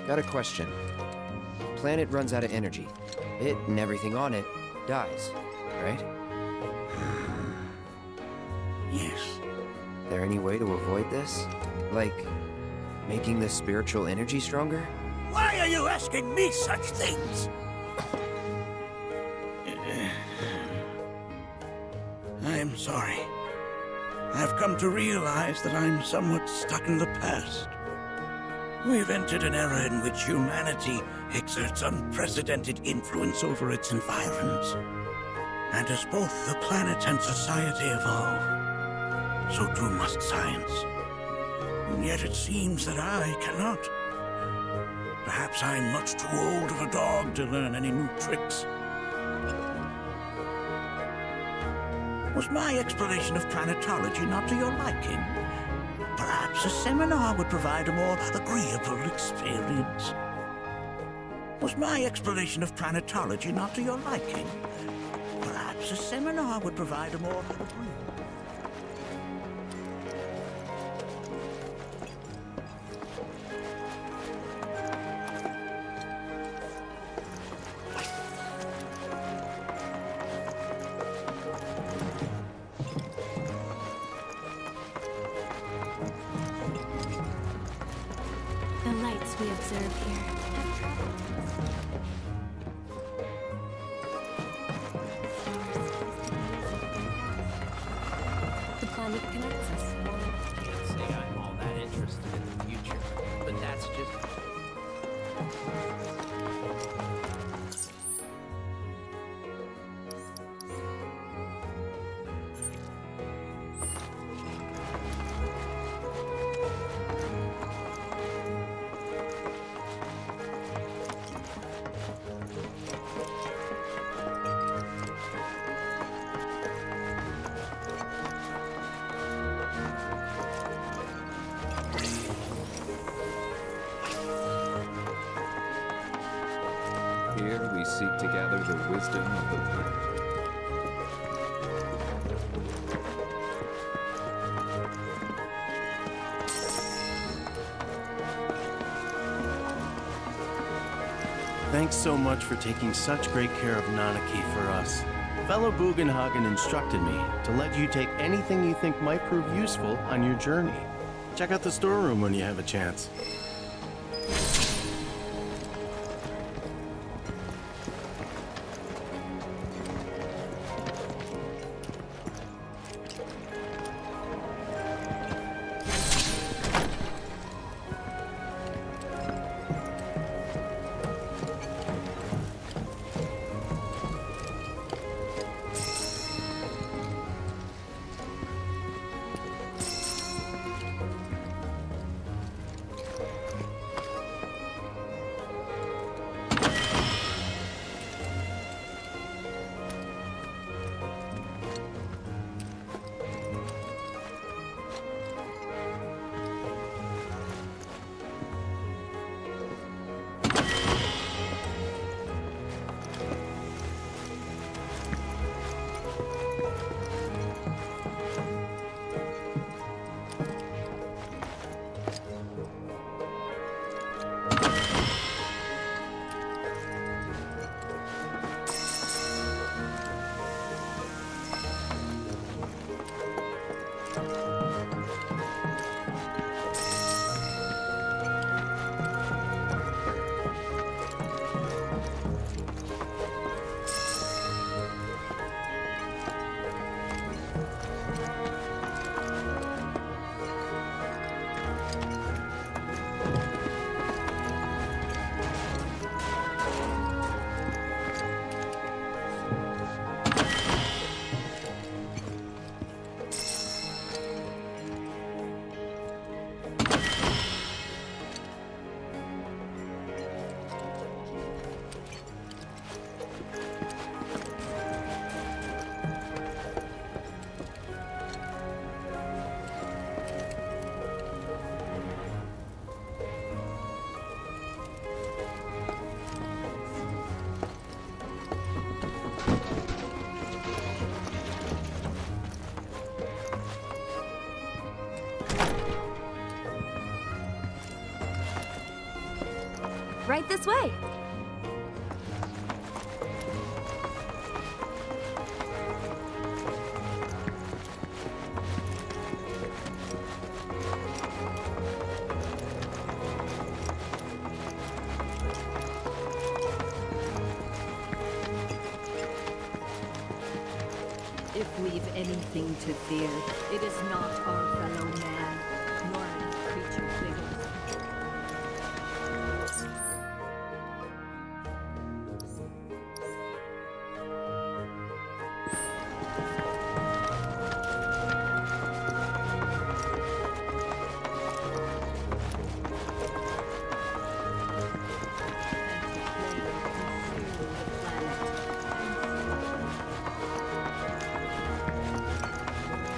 Got a question. Planet runs out of energy. It and everything on it dies, right? Yes. There any way to avoid this? Like, making the spiritual energy stronger? Why are you asking me such things? I'm sorry. I've come to realize that I'm somewhat stuck in the past. We've entered an era in which humanity exerts unprecedented influence over its environs. And as both the planet and society evolve, so too must science. And yet it seems that I cannot. Perhaps I'm much too old of a dog to learn any new tricks. Was my explanation of planetology not to your liking? Perhaps a seminar would provide a more agreeable experience. Was my explanation of planetology not to your liking? Perhaps a seminar would provide a more agreeable... The lights we observe here have traveled to us. The planet connects us. I can't say I'm all that interested in the future, but that's just... Here we seek to gather the wisdom of the planet. Thanks so much for taking such great care of Nanaki for us. Fellow Bugenhagen instructed me to let you take anything you think might prove useful on your journey. Check out the storeroom when you have a chance. Right this way. If we've anything to fear, it is not our fellow man, nor any creature bigger.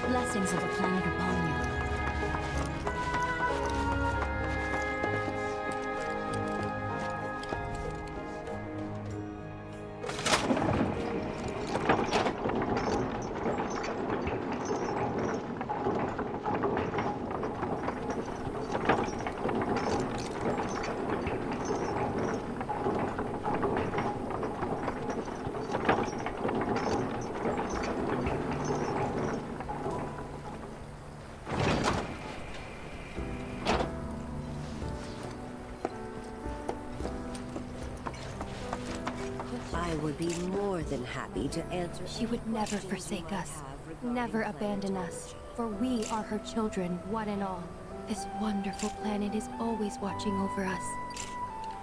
Blessings of the planet upon you. I would be more than happy to answer. She would never forsake us, never abandon us, for we are her children, one and all. This wonderful planet is always watching over us,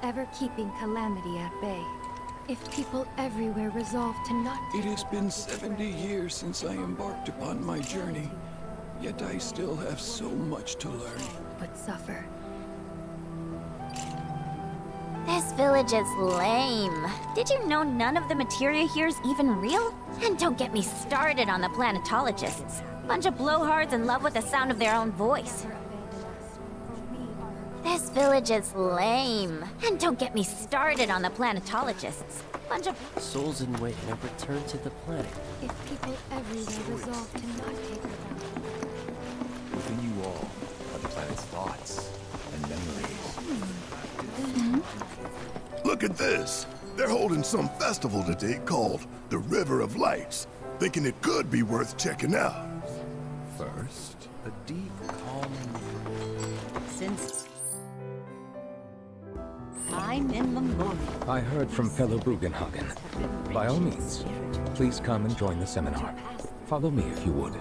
ever keeping calamity at bay. If people everywhere resolve to not It has been 70 years since I embarked upon my journey, yet I still have so much to learn. but suffer. This village is lame. Did you know none of the materia here is even real? And don't get me started on the planetologists. Bunch of blowhards in love with the sound of their own voice. This village is lame. And don't get me started on the planetologists. Bunch of souls in wait have returned to the planet. If people everywhere resolve to not take her down. Within you all are the planet's thoughts and memories. Look at this! They're holding some festival today called the River of Lights, thinking it could be worth checking out. First, a deep, calm... Since I'm in the mood. I heard from fellow Bugenhagen. By all means, please come and join the seminar. Follow me if you would.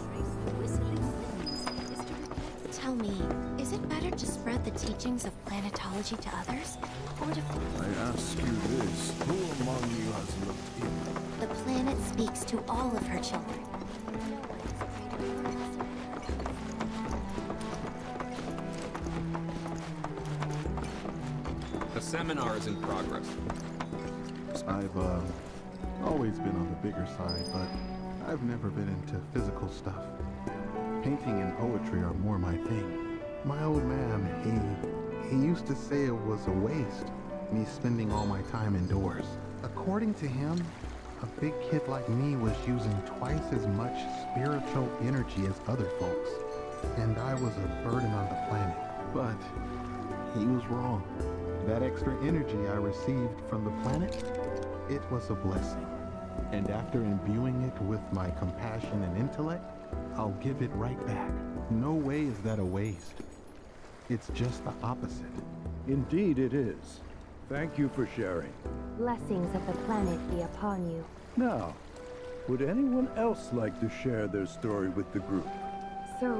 Tell me, is it better to spread the teachings of planetology to others? Or to... I ask you this, who among you has looked in? The planet speaks to all of her children. The seminar is in progress. I've always been on the bigger side, but I've never been into physical stuff. Painting and poetry are more my thing. My old man, he used to say it was a waste, me spending all my time indoors. According to him, a big kid like me was using twice as much spiritual energy as other folks, and I was a burden on the planet. But he was wrong. That extra energy I received from the planet, it was a blessing. And after imbuing it with my compassion and intellect, I'll give it right back. No way is that a waste. It's just the opposite. Indeed it is. Thank you for sharing. Blessings of the planet be upon you. Now, would anyone else like to share their story with the group? So,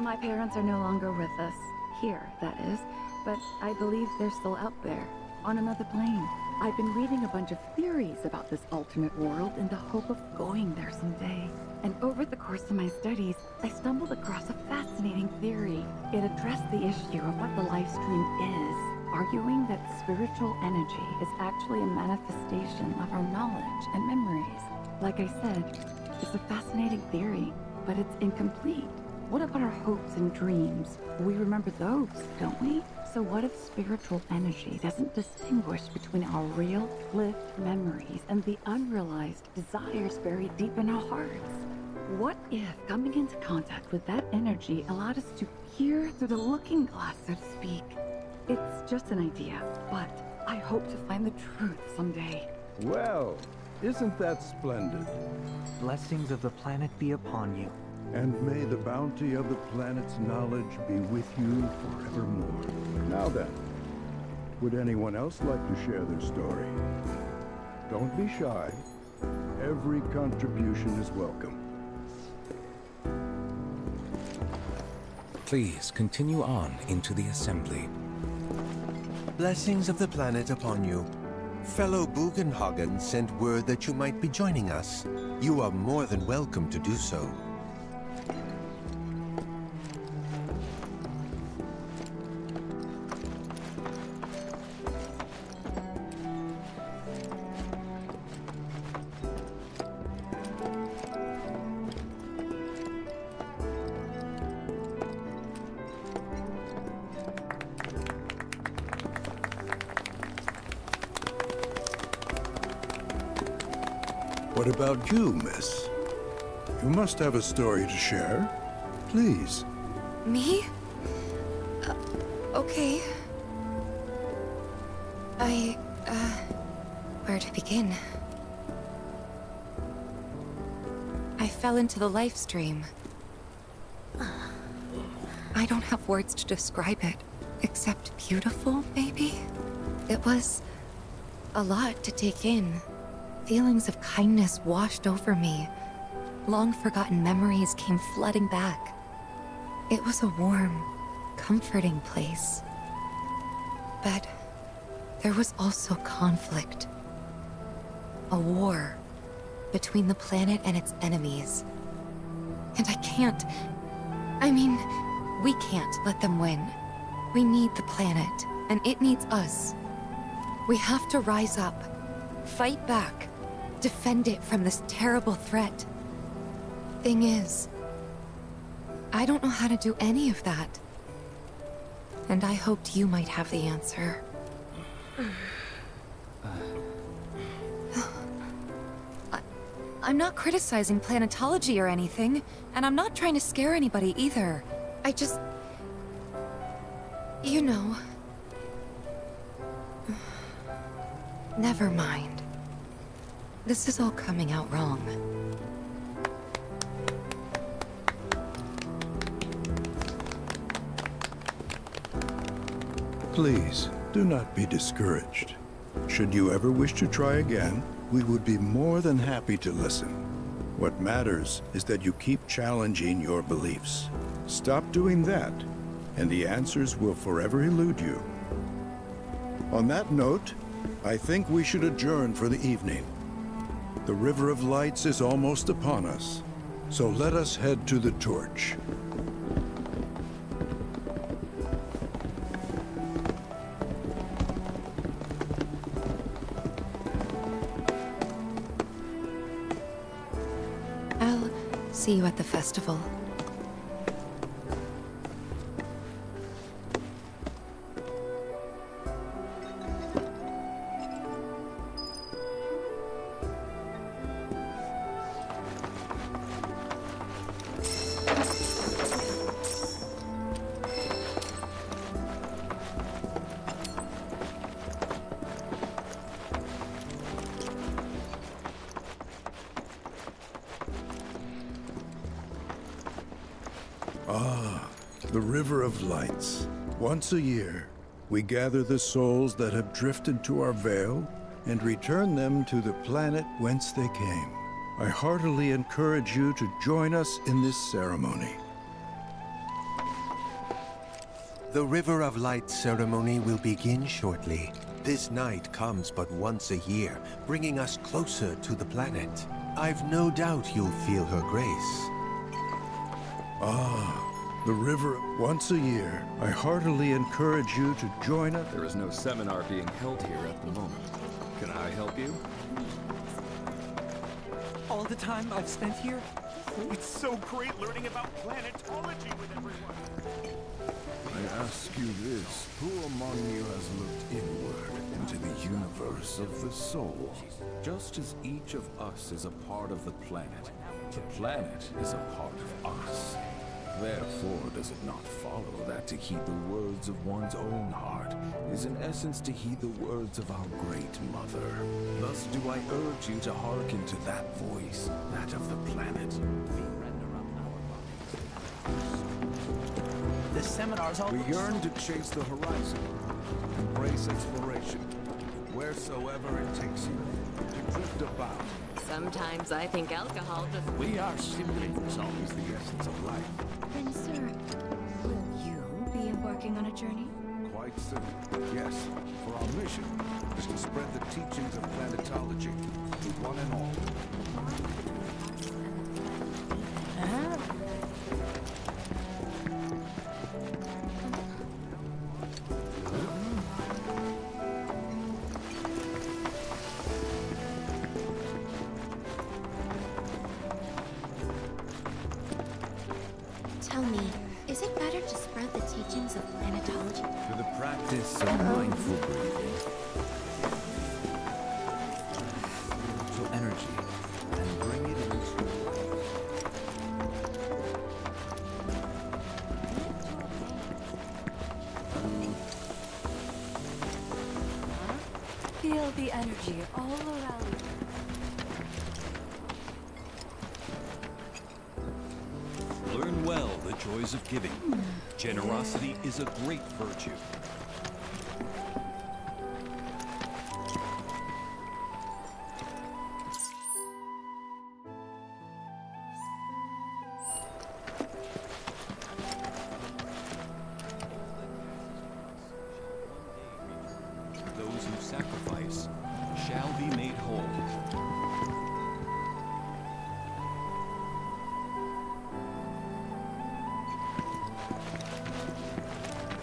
my parents are no longer with us. Here, that is. But I believe they're still out there, on another plane. I've been reading a bunch of theories about this alternate world in the hope of going there someday. And over the course of my studies, I stumbled across a fascinating theory. It addressed the issue of what the life stream is, arguing that spiritual energy is actually a manifestation of our knowledge and memories. Like I said, it's a fascinating theory, but it's incomplete. What about our hopes and dreams? We remember those, don't we? So what if spiritual energy doesn't distinguish between our real, lived memories and the unrealized desires buried deep in our hearts? What if coming into contact with that energy allowed us to peer through the looking glass, so to speak? It's just an idea, but I hope to find the truth someday. Well, isn't that splendid? Blessings of the planet be upon you. And may the bounty of the planet's knowledge be with you forevermore. Now then, would anyone else like to share their story? Don't be shy. Every contribution is welcome. Please continue on into the assembly. Blessings of the planet upon you. Fellow Bugenhagen sent word that you might be joining us. You are more than welcome to do so. What about you, miss? You must have a story to share. Please. Me? Okay. Where to begin? I fell into the life stream. I don't have words to describe it, except beautiful, maybe? It was a lot to take in. Feelings of kindness washed over me. Long-forgotten memories came flooding back. It was a warm, comforting place. But there was also conflict. A war between the planet and its enemies. And we can't let them win. We need the planet, and it needs us. We have to rise up, fight back, defend it from this terrible threat. Thing is, I don't know how to do any of that. And I hoped you might have the answer. I'm not criticizing planetology or anything, and I'm not trying to scare anybody either. I just... you know... Never mind. This is all coming out wrong. Please, do not be discouraged. Should you ever wish to try again, we would be more than happy to listen. What matters is that you keep challenging your beliefs. Stop doing that, and the answers will forever elude you. On that note, I think we should adjourn for the evening. The River of Lights is almost upon us, so let us head to the torch. I'll see you at the festival. Ah, the River of Lights. Once a year, we gather the souls that have drifted to our veil and return them to the planet whence they came. I heartily encourage you to join us in this ceremony. The River of Light ceremony will begin shortly. This night comes but once a year, bringing us closer to the planet. I've no doubt you'll feel her grace. Ah, the river once a year. I heartily encourage you to join us. There is no seminar being held here at the moment. Can I help you? All the time I've spent here, It's so great learning about planetology with everyone. I ask you this, who among you has looked inward into the universe of the soul? Just as each of us is a part of the planet is a part of us. Therefore does it not follow that to heed the words of one's own heart is in essence to heed the words of our great mother. Thus do I urge you to hearken to that voice, that of the planet. This seminar's all... We yearn to chase the horizon, embrace exploration, wheresoever it takes you, to drift about. Sometimes I think alcohol just... We are simply always the essence of life. Then, sir, will you be embarking on a journey? Quite soon, yes. For our mission is to spread the teachings of planetology to one and all. Tell me, is it better to spread the teachings of planetology? To the practice of mindful breathing. To energy, and bring it into Feel the energy all around you. Learn well the joys of giving. Generosity is a great virtue. Those who sacrifice shall be made whole.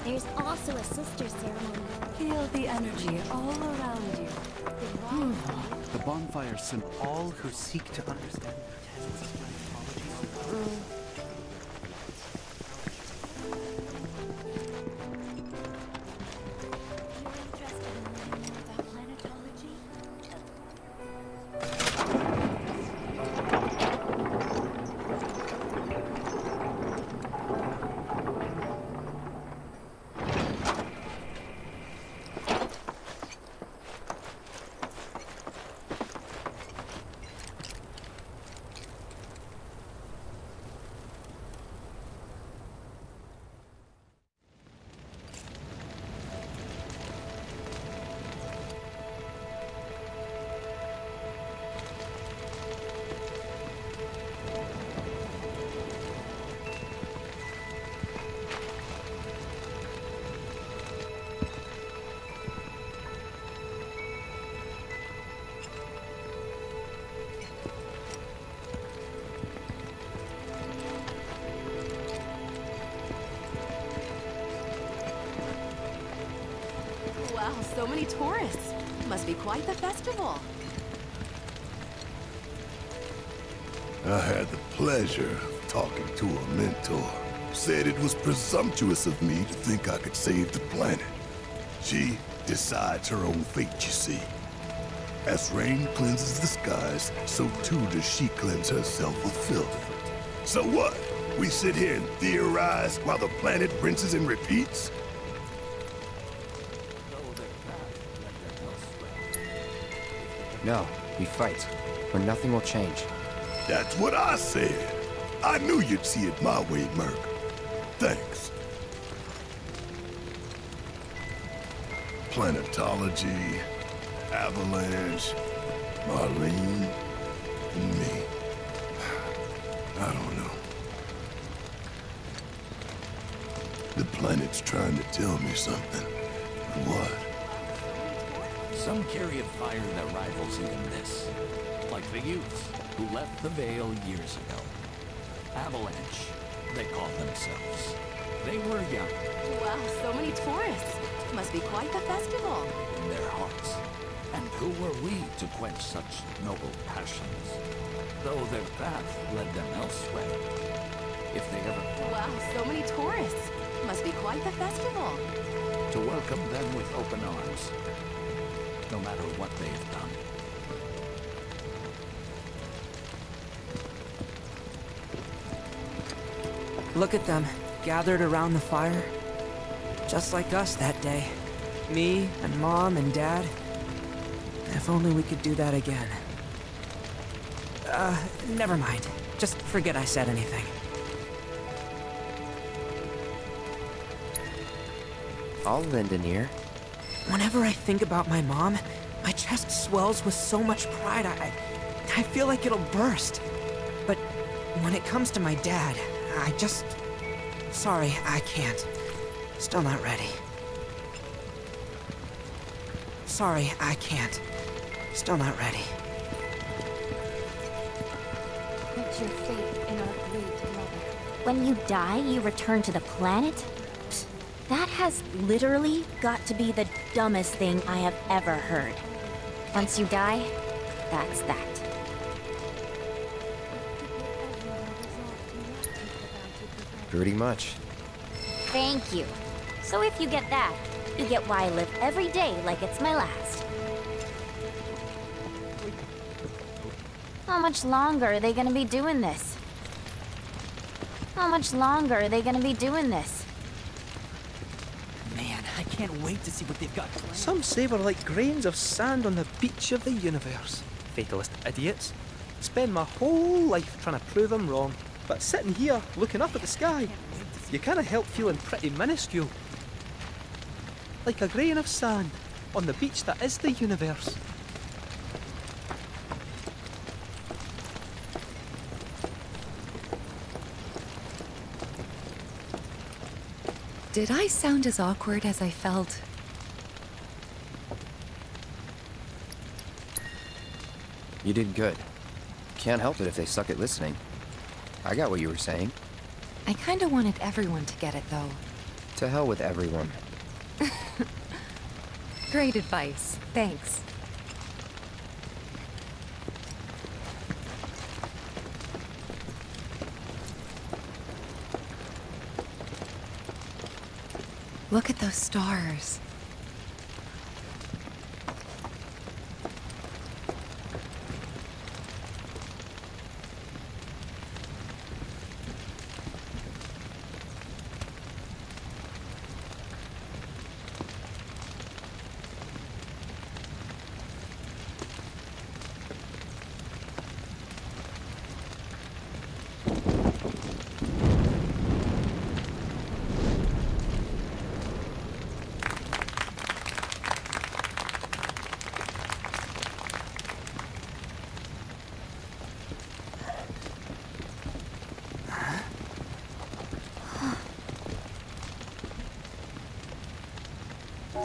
There's also a sister ceremony. Feel the energy all around you. The bonfire symbol. All who seek to understand the tenets of planetology. Wow, so many tourists. Must be quite the festival. I had the pleasure of talking to a mentor. Said it was presumptuous of me to think I could save the planet. She decides her own fate, you see. As rain cleanses the skies, so too does she cleanse herself of filth. So what? We sit here and theorize while the planet rinses and repeats? No, we fight, or nothing will change. That's what I said. I knew you'd see it my way, Merc. Thanks. Planetology, Avalanche, Marlene, and me. I don't know. The planet's trying to tell me something. But what? Some carry a fire that rivals even this. Like the youths who left the Veil years ago. Avalanche, they call themselves. They were young. Wow, so many tourists. Must be quite the festival. In their hearts. And who were we to quench such noble passions? Though their path led them elsewhere. If they ever... Wow, so many tourists. Must be quite the festival. To welcome them with open arms. No matter what they have done. Look at them, gathered around the fire. Just like us that day. Me and Mom and Dad. If only we could do that again. Never mind. Just forget I said anything. I'll lend an ear. Whenever I think about my mom, my chest swells with so much pride, I feel like it'll burst. But when it comes to my dad, I just... Sorry, I can't. Still not ready. Sorry, I can't. Still not ready. Put your faith in our great mother. When you die, you return to the planet? Psst, that has literally got to be the dumbest thing I have ever heard. Once you die, that's that. Pretty much. Thank you. So if you get that, you get why I live every day like it's my last. How much longer are they gonna be doing this? How much longer are they gonna be doing this? Man, I can't wait to see what they've got planned. Some say we're like grains of sand on the beach of the universe. Fatalist idiots. Spend my whole life trying to prove them wrong. But sitting here, looking up at the sky, you can't help feeling pretty minuscule. Like a grain of sand on the beach that is the universe. Did I sound as awkward as I felt? You did good. Can't help it if they suck at listening. I got what you were saying. I kinda wanted everyone to get it, though. To hell with everyone. Great advice. Thanks. Look at those stars.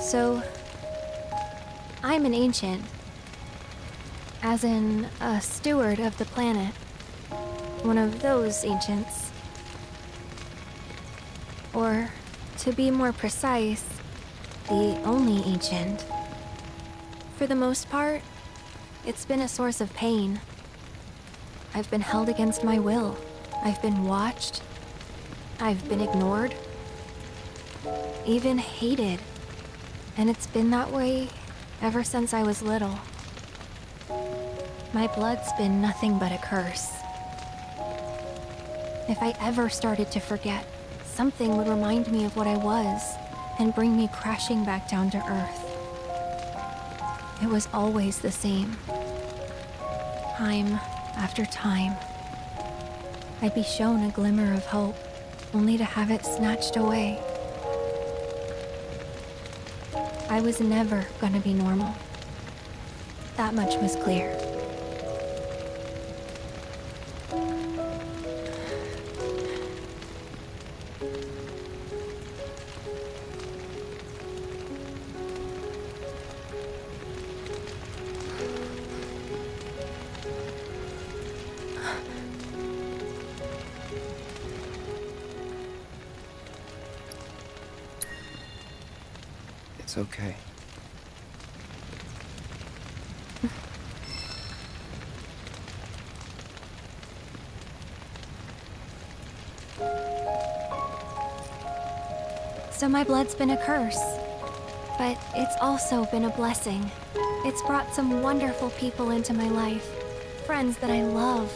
So, I'm an ancient. As in, a steward of the planet. One of those ancients. Or, to be more precise, the only ancient. For the most part, it's been a source of pain. I've been held against my will. I've been watched. I've been ignored. Even hated. And it's been that way ever since I was little. My blood's been nothing but a curse. If I ever started to forget, something would remind me of what I was and bring me crashing back down to Earth. It was always the same. Time after time. I'd be shown a glimmer of hope, only to have it snatched away. I was never gonna be normal. That much was clear. It's okay. So my blood's been a curse, but it's also been a blessing. It's brought some wonderful people into my life, friends that I love.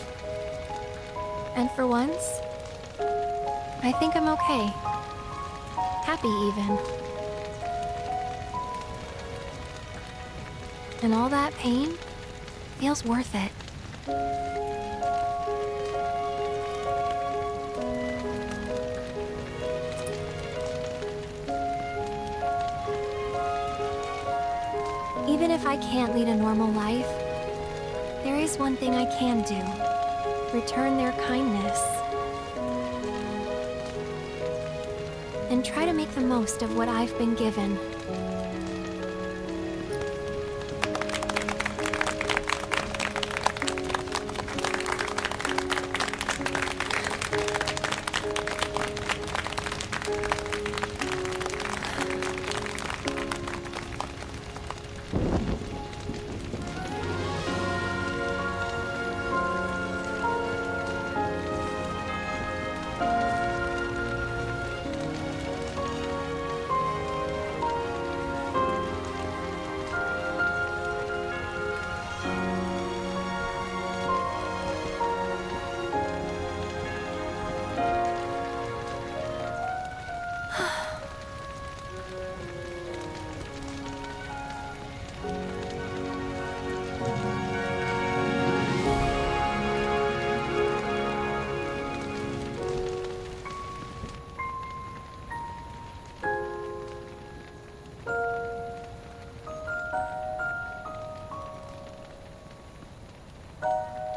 And for once, I think I'm okay. Happy, even. And all that pain feels worth it. Even if I can't lead a normal life, there is one thing I can do. Return their kindness. And try to make the most of what I've been given.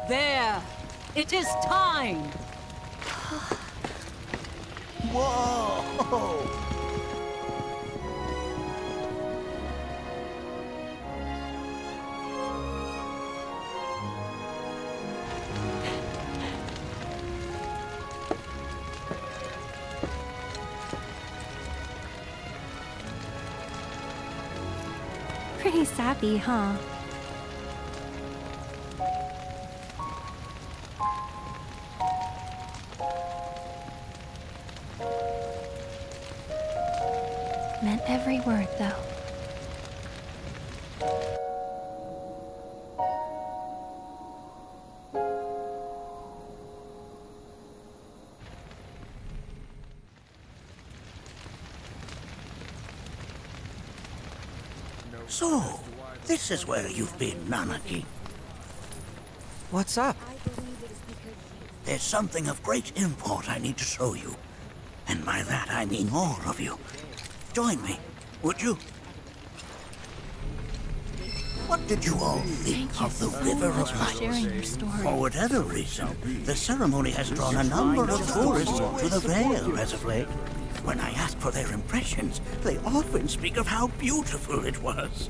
There! It is time! Whoa! Pretty sappy, huh? Meant every word, though. So, this is where you've been, Nanaki. What's up? There's something of great import I need to show you. And by that I mean all of you. Join me, would you? What did you all think of the River of Light? For whatever reason, the ceremony has drawn a number of tourists to the Vale as of late. When I ask for their impressions, they often speak of how beautiful it was.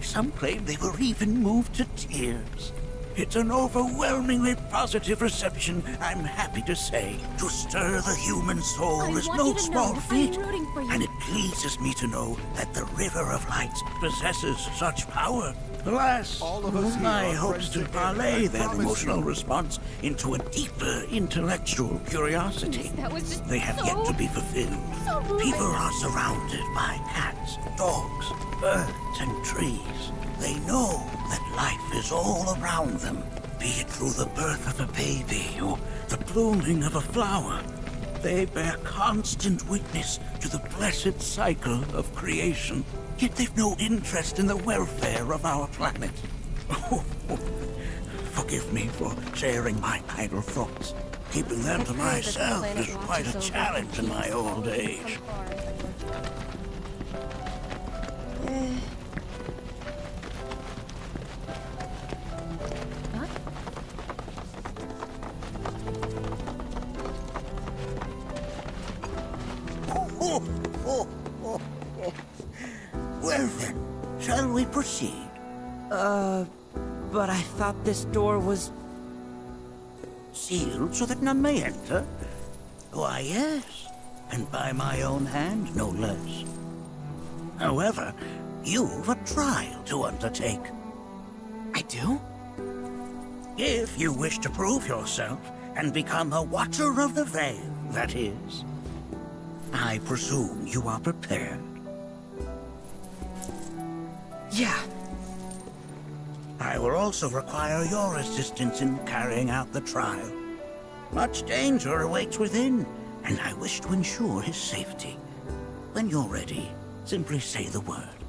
Some claim they were even moved to tears. It's an overwhelmingly positive reception, I'm happy to say. To stir the human soul is no small feat, and it pleases me to know that the River of Light possesses such power. Alas, my hopes to parlay their emotional response into a deeper intellectual curiosity. They have yet to be fulfilled. People are surrounded by cats, dogs, birds, and trees. They know that life is all around them, be it through the birth of a baby or the blooming of a flower. They bear constant witness to the blessed cycle of creation. Yet they've no interest in the welfare of our planet. Forgive me for sharing my idle thoughts. Keeping them to myself is quite a challenge in my old age. Well then, shall we proceed? But I thought this door was... Sealed so that none may enter? Why, yes. And by my own hand, no less. However, you've a trial to undertake. I do? If you wish to prove yourself and become a Watcher of the Veil, that is. I presume you are prepared. Yeah. I will also require your assistance in carrying out the trial. Much danger awaits within, and I wish to ensure his safety. When you're ready, simply say the word.